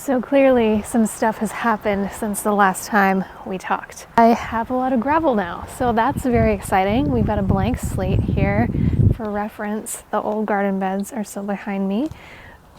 So clearly some stuff has happened since the last time we talked. I have a lot of gravel now, so that's very exciting. We've got a blank slate here. For reference, the old garden beds are still behind me,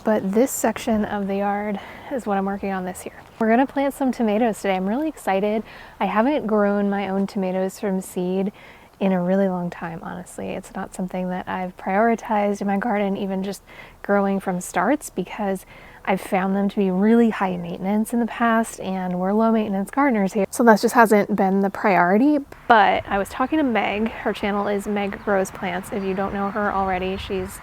but this section of the yard is what I'm working on this year. We're gonna plant some tomatoes today. I'm really excited. I haven't grown my own tomatoes from seed in a really long time, honestly. It's not something that I've prioritized in my garden, even just growing from starts, because I've found them to be really high maintenance in the past, and we're low maintenance gardeners here. So that just hasn't been the priority. But I was talking to Meg. Her channel is Meg Grows Plants. If you don't know her already, she's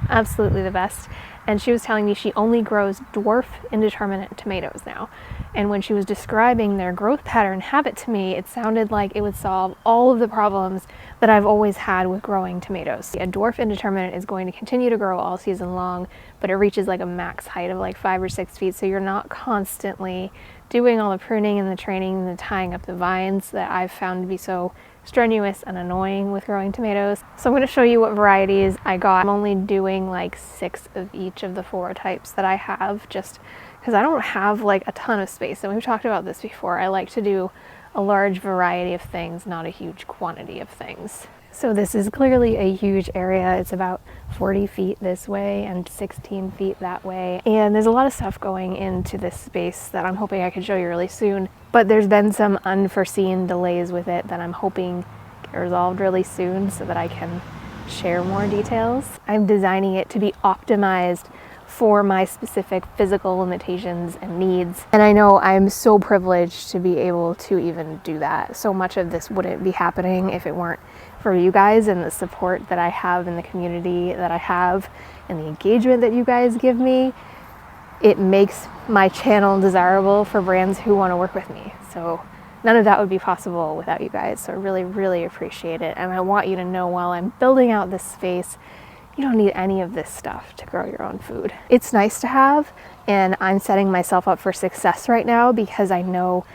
absolutely the best. And she was telling me she only grows dwarf indeterminate tomatoes now. And when she was describing their growth pattern habit to me, it sounded like it would solve all of the problems that I've always had with growing tomatoes. A dwarf indeterminate is going to continue to grow all season long, but it reaches like a max height of like 5 or 6 feet. So you're not constantly doing all the pruning and the training and the tying up the vines that I've found to be so strenuous and annoying with growing tomatoes. So I'm going to show you what varieties I got. I'm only doing like 6 of each of the 4 types that I have, just because I don't have like a ton of space. And we've talked about this before. I like to do a large variety of things, not a huge quantity of things. So this is clearly a huge area. It's about 40 feet this way and 16 feet that way. And there's a lot of stuff going into this space that I'm hoping I can show you really soon. But there's been some unforeseen delays with it that I'm hoping get resolved really soon so that I can share more details. I'm designing it to be optimized for my specific physical limitations and needs. And I know I'm so privileged to be able to even do that. So much of this wouldn't be happening if it weren't for you guys and the support that I have in the community that I have and the engagement that you guys give me. It makes my channel desirable for brands who want to work with me. So none of that would be possible without you guys. So I really, really appreciate it. And I want you to know while I'm building out this space, you don't need any of this stuff to grow your own food. It's nice to have, and I'm setting myself up for success right now because I know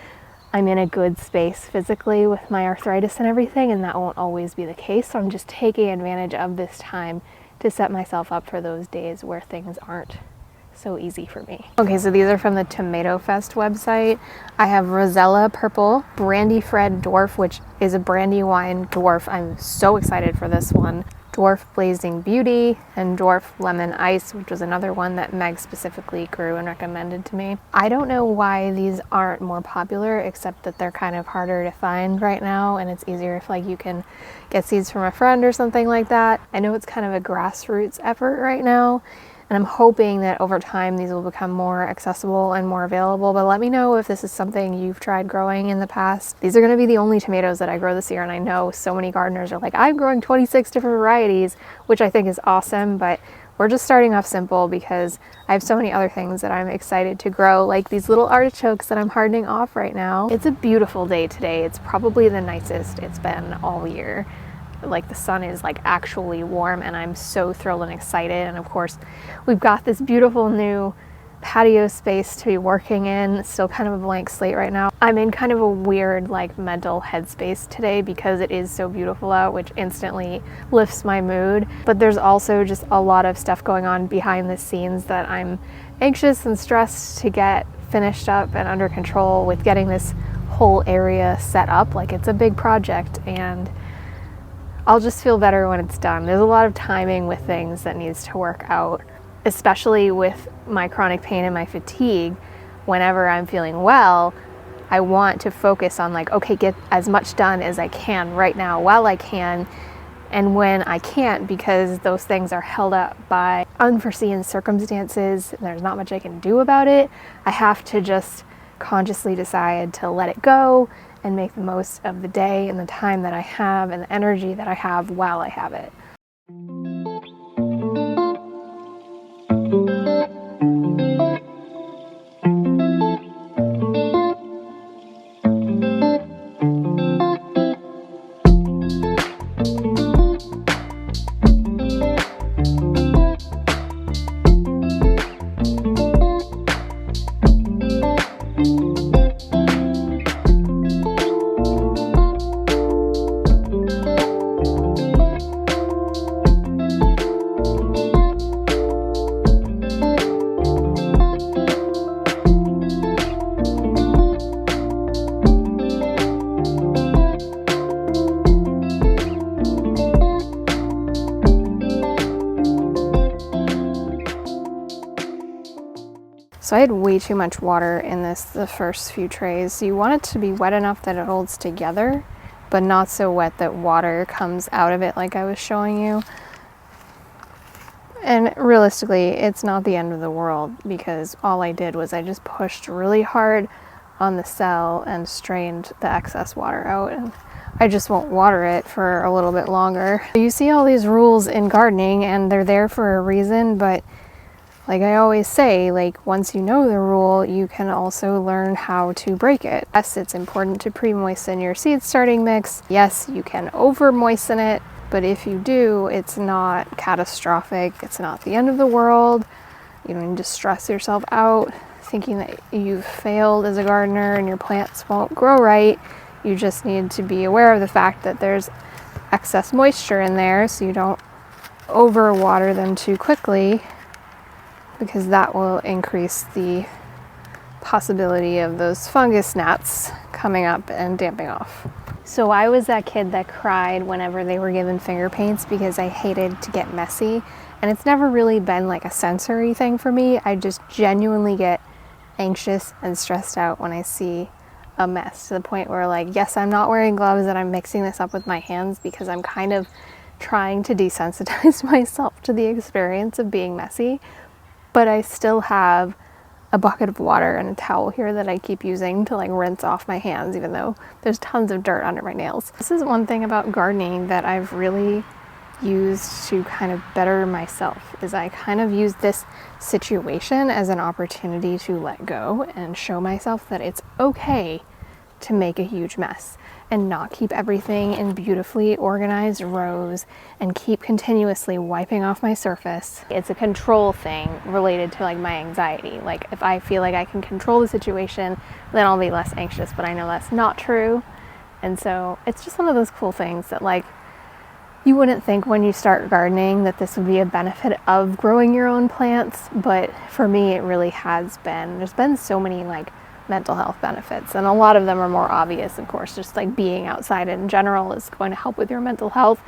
I'm in a good space physically with my arthritis and everything, and that won't always be the case. So I'm just taking advantage of this time to set myself up for those days where things aren't so easy for me. Okay, so these are from the Tomato Fest website. I have Rosella Purple, Brandy Fred Dwarf, which is a brandy wine dwarf. I'm so excited for this one. Dwarf Blazing Beauty, and Dwarf Lemon Ice, which was another one that Meg specifically grew and recommended to me. I don't know why these aren't more popular, except that they're kind of harder to find right now, and it's easier if like you can get seeds from a friend or something like that. I know it's kind of a grassroots effort right now, and I'm hoping that over time these will become more accessible and more available, but let me know if this is something you've tried growing in the past. These are going to be the only tomatoes that I grow this year, and I know so many gardeners are like, I'm growing 26 different varieties, which I think is awesome, but we're just starting off simple because I have so many other things that I'm excited to grow, like these little artichokes that I'm hardening off right now. It's a beautiful day today. It's probably the nicest it's been all year. Like the sun is like actually warm, and I'm so thrilled and excited. And of course we've got this beautiful new patio space to be working in. It's still kind of a blank slate right now. I'm in kind of a weird like mental headspace today because it is so beautiful out, which instantly lifts my mood. But there's also just a lot of stuff going on behind the scenes that I'm anxious and stressed to get finished up and under control with getting this whole area set up. Like it's a big project, and I'll just feel better when it's done. There's a lot of timing with things that needs to work out, especially with my chronic pain and my fatigue. Whenever I'm feeling well, I want to focus on like, okay, get as much done as I can right now while I can. And when I can't, because those things are held up by unforeseen circumstances, and there's not much I can do about it, I have to just consciously decide to let it go and make the most of the day and the time that I have and the energy that I have while I have it. So I had way too much water in the first few trays. So you want it to be wet enough that it holds together, but not so wet that water comes out of it like I was showing you. And realistically, it's not the end of the world, because all I did was I just pushed really hard on the cell and strained the excess water out, and I just won't water it for a little bit longer. You see all these rules in gardening and they're there for a reason, but like I always say, like once you know the rule, you can also learn how to break it. Yes, it's important to pre-moisten your seed starting mix. Yes, you can over-moisten it, but if you do, it's not catastrophic. It's not the end of the world. You don't need to stress yourself out thinking that you've failed as a gardener and your plants won't grow right. You just need to be aware of the fact that there's excess moisture in there, so you don't overwater them too quickly, because that will increase the possibility of those fungus gnats coming up and damping off. So I was that kid that cried whenever they were given finger paints because I hated to get messy. And it's never really been like a sensory thing for me. I just genuinely get anxious and stressed out when I see a mess, to the point where, like, yes, I'm not wearing gloves and I'm mixing this up with my hands because I'm kind of trying to desensitize myself to the experience of being messy. But I still have a bucket of water and a towel here that I keep using to like rinse off my hands, even though there's tons of dirt under my nails. This is one thing about gardening that I've really used to kind of better myself, is I kind of use this situation as an opportunity to let go and show myself that it's okay to make a huge mess and not keep everything in beautifully organized rows and keep continuously wiping off my surface. It's a control thing related to like my anxiety. Like if I feel like I can control the situation, then I'll be less anxious, but I know that's not true. And so it's just one of those cool things that, like, you wouldn't think when you start gardening that this would be a benefit of growing your own plants, but for me it really has been. There's been so many like mental health benefits, and a lot of them are more obvious, of course. Just like being outside in general is going to help with your mental health,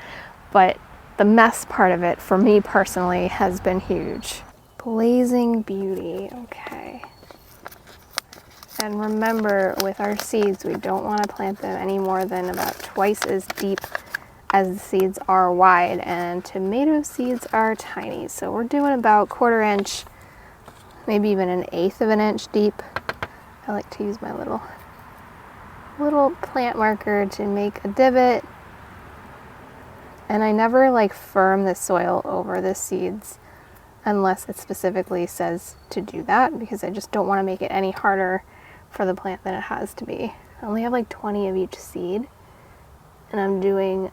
but the mess part of it for me personally has been huge. Blazing Beauty, okay. And remember, with our seeds, we don't want to plant them any more than about twice as deep as the seeds are wide, and tomato seeds are tiny, so we're doing about 1/4 inch, maybe even 1/8 of an inch deep. I like to use my little plant marker to make a divot, and I never like firm the soil over the seeds unless it specifically says to do that, because I just don't want to make it any harder for the plant than it has to be. I only have like 20 of each seed, and I'm doing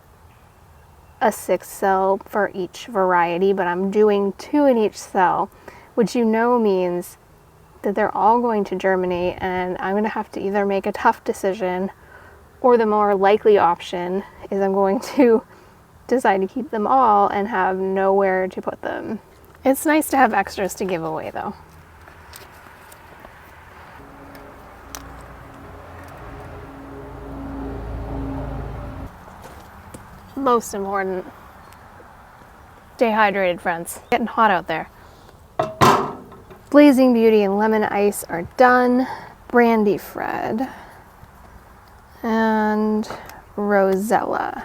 a 6 cell for each variety, but I'm doing 2 in each cell, which means that they're all going to germinate, and I'm going to have to either make a tough decision, or the more likely option is I'm going to decide to keep them all and have nowhere to put them. It's nice to have extras to give away though. Most important, stay hydrated, friends. It's getting hot out there. Blazing Beauty and Lemon Ice are done. Brandy Fred and Rosella.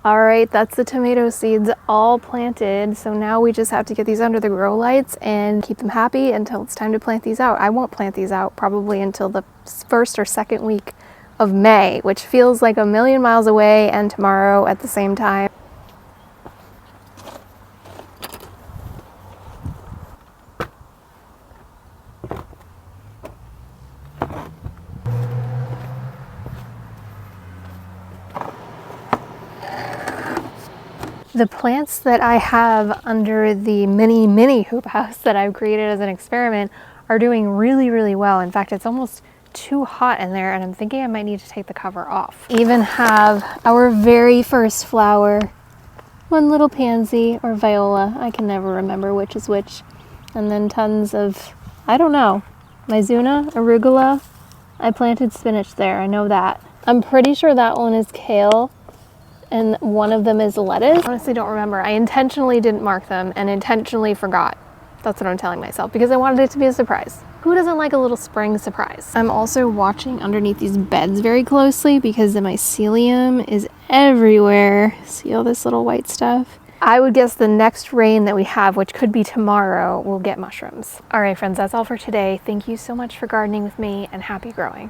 All right, that's the tomato seeds all planted. So now we just have to get these under the grow lights and keep them happy until it's time to plant these out. I won't plant these out probably until the 1st or 2nd week of May, which feels like a million miles away, and tomorrow at the same time. The plants that I have under the mini hoop house that I've created as an experiment are doing really, really well. In fact, it's almost too hot in there, and I'm thinking I might need to take the cover off. Even have our very first flower, one little pansy or viola, I can never remember which is which, and then tons of, I don't know, Mizuna, arugula. I planted spinach there, I know that. I'm pretty sure that one is kale and one of them is lettuce. I honestly don't remember. I intentionally didn't mark them and intentionally forgot. That's what I'm telling myself because I wanted it to be a surprise. Who doesn't like a little spring surprise? I'm also watching underneath these beds very closely because the mycelium is everywhere. See all this little white stuff? I would guess the next rain that we have, which could be tomorrow, will get mushrooms. All right, friends, that's all for today. Thank you so much for gardening with me and happy growing.